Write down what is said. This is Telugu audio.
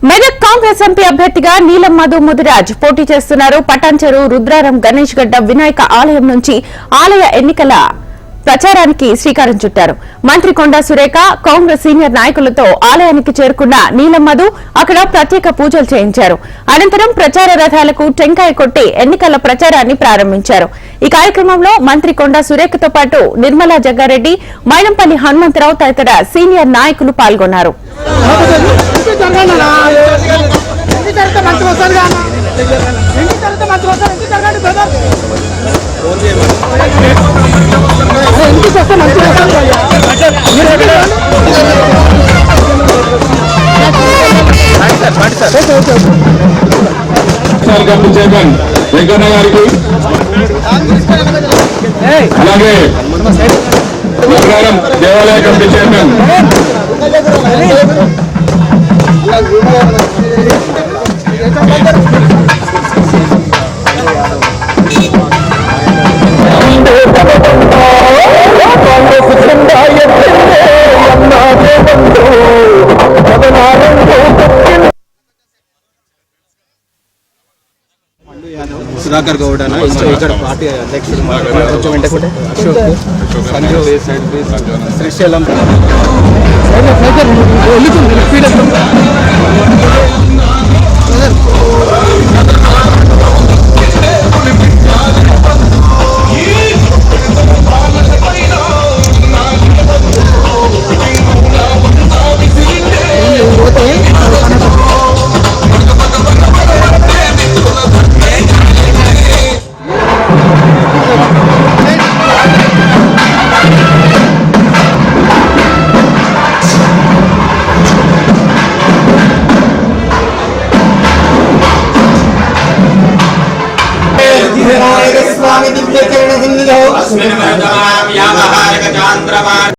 మెదక్ కాంగ్రెస్ ఎంపీ అభ్యర్థిగా నీలం మధు ముదిరాజ్ పోటీ చేస్తున్నారు. పటాన్చెరు రుద్రారం గణేష్ గడ్డ వినాయక ఆలయం నుంచి ఆలయ ఎన్నికల ప్రచారానికి శ్రీకారం చుట్టారు. మంత్రి కొండా సురేఖ కాంగ్రెస్ సీనియర్ నాయకులతో ఆలయానికి చేరుకున్న నీలం మధు అక్కడ ప్రత్యేక పూజలు చేయించారు. అనంతరం ప్రచార రథాలకు టెంకాయ కొట్టి ఎన్నికల ప్రచారాన్ని ప్రారంభించారు. ఈ కార్యక్రమంలో మంత్రి కొండా సురేఖతో పాటు నిర్మలా జగ్గారెడ్డి, మైనంపల్లి హనుమంతరావు తదితర సీనియర్ నాయకులు పాల్గొన్నారు. వెంకన్న గారికి అలాగే దేవాలయ కమిటీ చైర్మన్ సుధాకర్ గౌడ్ ఇక్కడ పార్టీ అధ్యక్షుడు శ్రీశైలం स्वामी दिव्य चरण सिंधु